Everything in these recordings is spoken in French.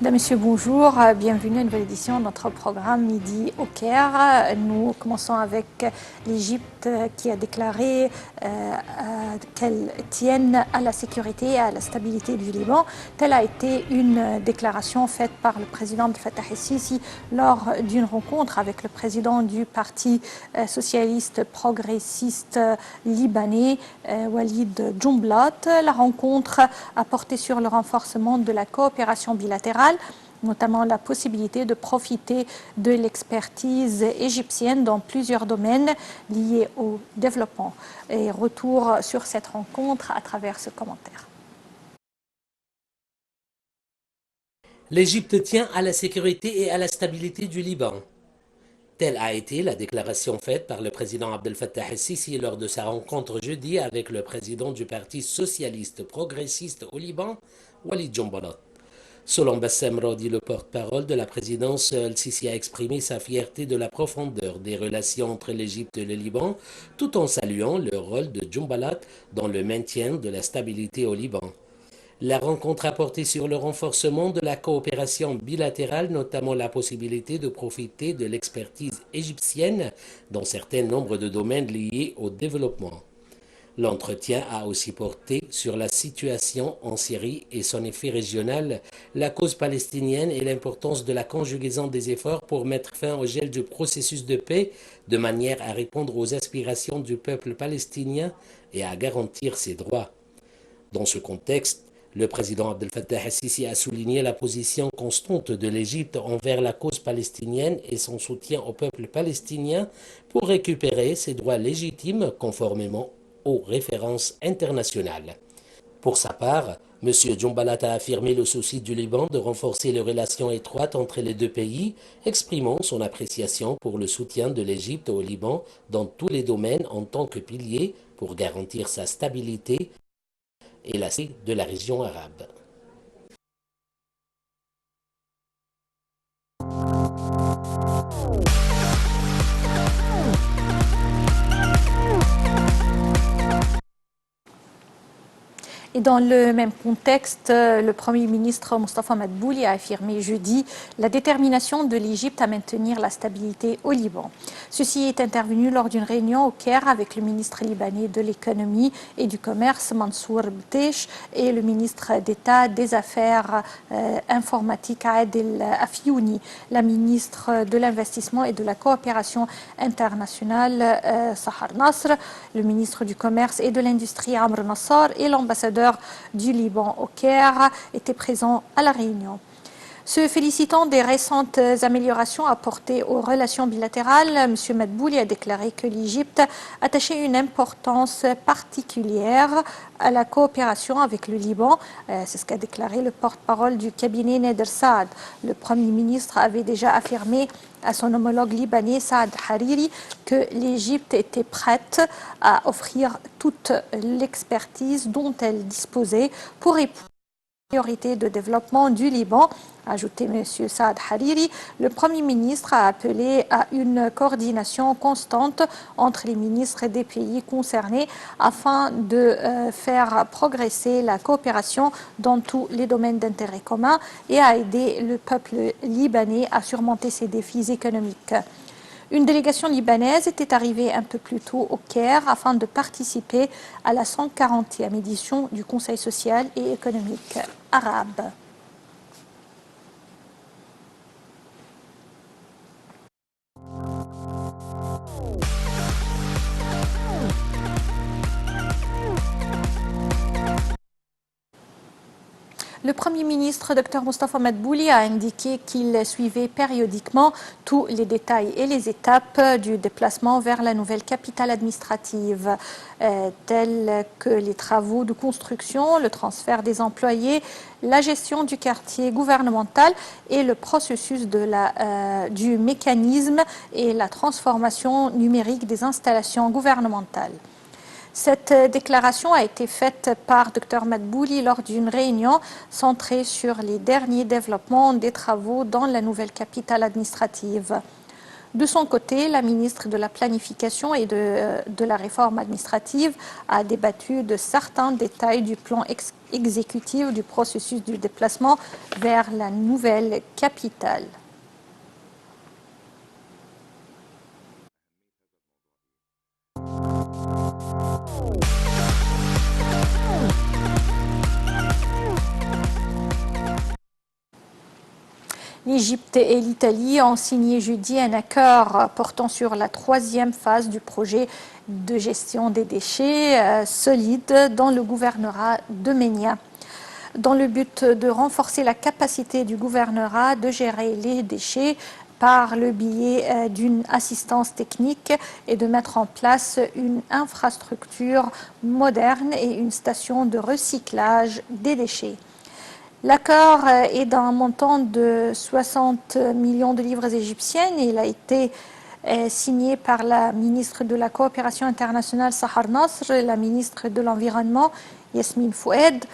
Mesdames, Messieurs, bonjour. Bienvenue à une nouvelle édition de notre programme Midi au Caire. Nous commençons avec l'Égypte qui a déclaré qu'elle tienne à la sécurité et à la stabilité du Liban. Telle a été une déclaration faite par le président Abdel Fattah el-Sisi lors d'une rencontre avec le président du Parti socialiste progressiste libanais, Walid Jumblat. La rencontre a porté sur le renforcement de la coopération bilatérale, notamment la possibilité de profiter de l'expertise égyptienne dans plusieurs domaines liés au développement. Et retour sur cette rencontre à travers ce commentaire. L'Égypte tient à la sécurité et à la stabilité du Liban. Telle a été la déclaration faite par le président Abdel Fattah el-Sisi lors de sa rencontre jeudi avec le président du Parti socialiste progressiste au Liban, Walid Jumblat. Selon Bassem Rodi, le porte-parole de la présidence, el-Sisi a exprimé sa fierté de la profondeur des relations entre l'Égypte et le Liban, tout en saluant le rôle de Jumblat dans le maintien de la stabilité au Liban. La rencontre a porté sur le renforcement de la coopération bilatérale, notamment la possibilité de profiter de l'expertise égyptienne dans certains nombres de domaines liés au développement. L'entretien a aussi porté sur la situation en Syrie et son effet régional, la cause palestinienne et l'importance de la conjugaison des efforts pour mettre fin au gel du processus de paix de manière à répondre aux aspirations du peuple palestinien et à garantir ses droits. Dans ce contexte, le président Abdel Fattah el-Sisi a souligné la position constante de l'Égypte envers la cause palestinienne et son soutien au peuple palestinien pour récupérer ses droits légitimes conformément aux références internationales. Pour sa part, M. Jumblat a affirmé le souci du Liban de renforcer les relations étroites entre les deux pays, exprimant son appréciation pour le soutien de l'Égypte au Liban dans tous les domaines en tant que pilier pour garantir sa stabilité et la sécurité de la région arabe. Et dans le même contexte, le Premier ministre Mostafa Madbouli a affirmé jeudi la détermination de l'Égypte à maintenir la stabilité au Liban. Ceci est intervenu lors d'une réunion au Caire avec le ministre libanais de l'économie et du commerce Mansour Btesh et le ministre d'État des Affaires informatiques Adel Afiouni, la ministre de l'Investissement et de la Coopération internationale Sahar Nasr, le ministre du Commerce et de l'Industrie Amr Nassar et l'ambassadeur du Liban au Caire étaient présents à la réunion. Se félicitant des récentes améliorations apportées aux relations bilatérales, M. Madbouli a déclaré que l'Égypte attachait une importance particulière à la coopération avec le Liban. C'est ce qu'a déclaré le porte-parole du cabinet Nader Saad. Le Premier ministre avait déjà affirmé à son homologue libanais Saad Hariri que l'Égypte était prête à offrir toute l'expertise dont elle disposait pour répondre priorité de développement du Liban, a ajouté M. Saad Hariri. Le Premier ministre a appelé à une coordination constante entre les ministres des pays concernés afin de faire progresser la coopération dans tous les domaines d'intérêt commun et à aider le peuple libanais à surmonter ses défis économiques. Une délégation libanaise était arrivée un peu plus tôt au Caire afin de participer à la 140e édition du Conseil social et économique arabe. Le Premier ministre Dr Mostafa Madbouli a indiqué qu'il suivait périodiquement tous les détails et les étapes du déplacement vers la nouvelle capitale administrative, tels que les travaux de construction, le transfert des employés, la gestion du quartier gouvernemental et le processus du mécanisme et la transformation numérique des installations gouvernementales. Cette déclaration a été faite par Dr Madbouli lors d'une réunion centrée sur les derniers développements des travaux dans la nouvelle capitale administrative. De son côté, la ministre de la Planification et de la Réforme administrative a débattu de certains détails du plan exécutif du processus du déplacement vers la nouvelle capitale. L'Égypte et l'Italie ont signé jeudi un accord portant sur la troisième phase du projet de gestion des déchets solides dans le gouvernorat de Ménia, dans le but de renforcer la capacité du gouvernorat de gérer les déchets par le biais d'une assistance technique et de mettre en place une infrastructure moderne et une station de recyclage des déchets. L'accord est d'un montant de 60 millions de livres égyptiennes et il a été signé par la ministre de la Coopération internationale Sahar Nasr, la ministre de l'Environnement Yasmine Foued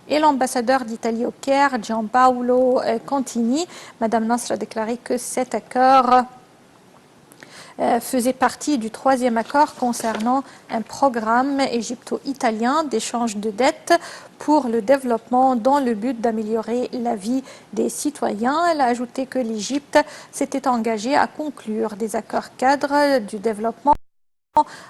et l'ambassadeur d'Italie au Caire Gianpaolo Contini. Madame Nasr a déclaré que cet accord faisait partie du troisième accord concernant un programme égypto-italien d'échange de dettes pour le développement dans le but d'améliorer la vie des citoyens. Elle a ajouté que l'Égypte s'était engagée à conclure des accords cadres du développement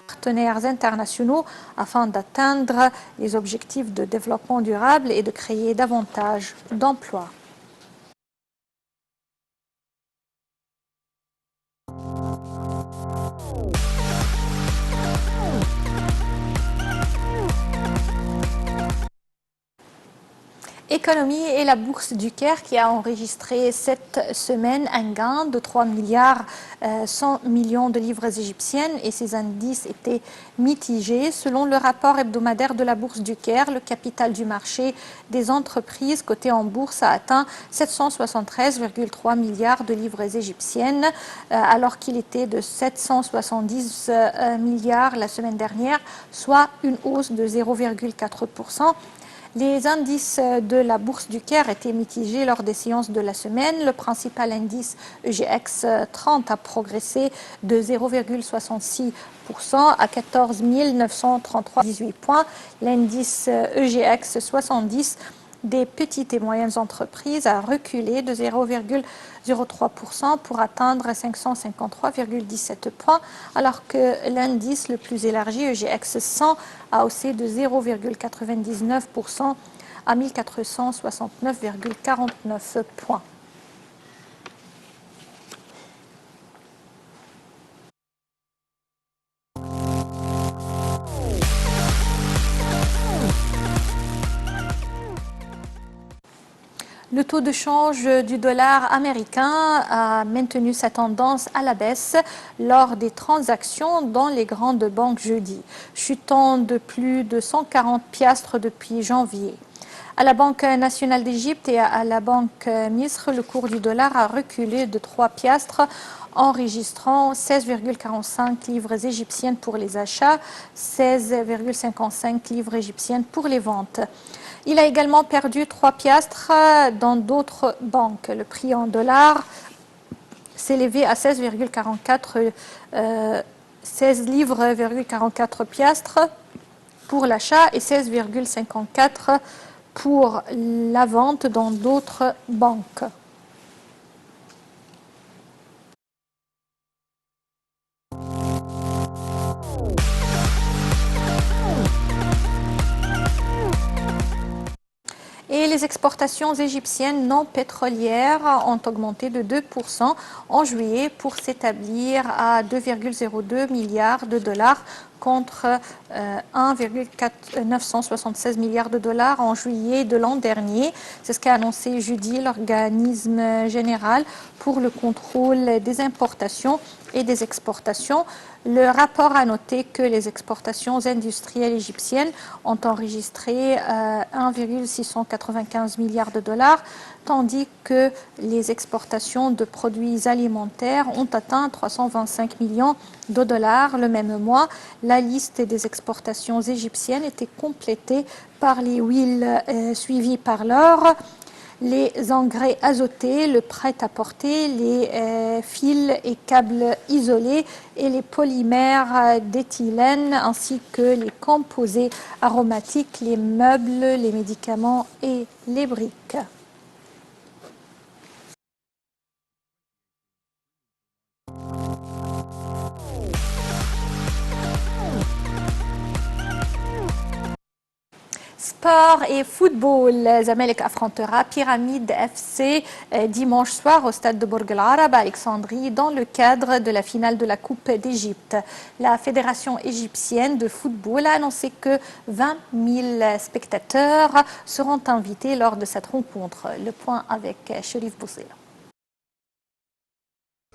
partenaires internationaux afin d'atteindre les objectifs de développement durable et de créer davantage d'emplois. Économie et la bourse du Caire qui a enregistré cette semaine un gain de 3 milliards 100 millions de livres égyptiennes et ces indices étaient mitigés. Selon le rapport hebdomadaire de la bourse du Caire, le capital du marché des entreprises cotées en bourse a atteint 773,3 milliards de livres égyptiennes alors qu'il était de 770 milliards la semaine dernière, soit une hausse de 0,4%. Les indices de la bourse du Caire étaient mitigés lors des séances de la semaine. Le principal indice EGX 30 a progressé de 0,66% à 14 933,18 points. L'indice EGX 70 des petites et moyennes entreprises a reculé de 0,03% pour atteindre 553,17 points, alors que l'indice le plus élargi, EGX 100, a haussé de 0,99% à 1469,49 points. Le taux de change du dollar américain a maintenu sa tendance à la baisse lors des transactions dans les grandes banques jeudi, chutant de plus de 140 piastres depuis janvier. À la Banque nationale d'Égypte et à la Banque Misr, le cours du dollar a reculé de 3 piastres, enregistrant 16,45 livres égyptiennes pour les achats, 16,55 livres égyptiennes pour les ventes. Il a également perdu 3 piastres dans d'autres banques. Le prix en dollars s'est élevé à 16 livres,44 piastres pour l'achat et 16,54 pour la vente dans d'autres banques. Et les exportations égyptiennes non pétrolières ont augmenté de 2% en juillet pour s'établir à 2,02 milliards de dollars contre 1,976 milliards de dollars en juillet de l'an dernier. C'est ce qu'a annoncé jeudi l'organisme général pour le contrôle des importations et des exportations. Le rapport a noté que les exportations industrielles égyptiennes ont enregistré 1,695 milliards de dollars, tandis que les exportations de produits alimentaires ont atteint 325 millions de dollars le même mois. La liste des exportations égyptiennes était complétée par les huiles suivies par l'or. les engrais azotés, le prêt-à-porter, les fils et câbles isolés et les polymères d'éthylène ainsi que les composés aromatiques, les meubles, les médicaments et les briques. Sport et football. Zamalek affrontera Pyramide FC dimanche soir au stade de Bourg El Arab à Alexandrie dans le cadre de la finale de la Coupe d'Égypte. La Fédération égyptienne de football a annoncé que 20 000 spectateurs seront invités lors de cette rencontre. Le point avec Cherif Boussela.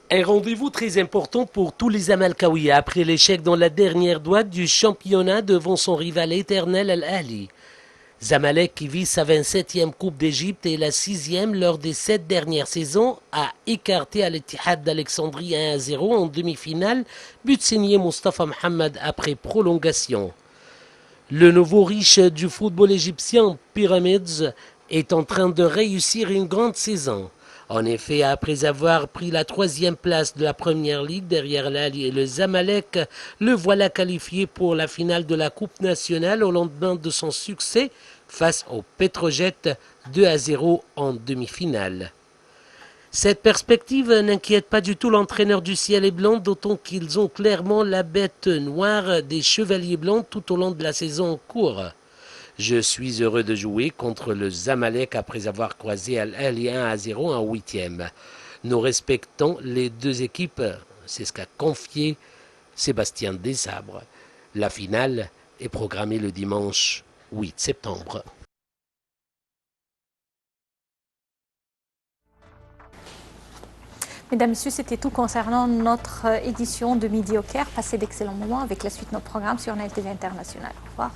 Un rendez-vous très important pour tous les Amalkaouis après l'échec dans la dernière droite du championnat devant son rival éternel Al-Ahli. Zamalek, qui vit sa 27e Coupe d'Égypte et la 6e lors des 7 dernières saisons, a écarté Al-Ittihad d'Alexandrie 1-0 en demi-finale, but signé Mustafa Mohamed après prolongation. Le nouveau riche du football égyptien, Pyramids, est en train de réussir une grande saison. En effet, après avoir pris la 3e place de la Première Ligue derrière l'Ali et le Zamalek, le voilà qualifié pour la finale de la Coupe nationale au lendemain de son succès face au Petrojet 2-0 en demi-finale. Cette perspective n'inquiète pas du tout l'entraîneur du ciel et blanc, d'autant qu'ils ont clairement la bête noire des chevaliers blancs tout au long de la saison en cours. Je suis heureux de jouer contre le Zamalek après avoir croisé Al-Ahli 1-0 en 8e. Nous respectons les deux équipes, c'est ce qu'a confié Sébastien Desabre. La finale est programmée le dimanche 8 septembre. Mesdames, Messieurs, c'était tout concernant notre édition de Midi au Caire. Passez d'excellents moments avec la suite de nos programmes sur NLTV International. Au revoir.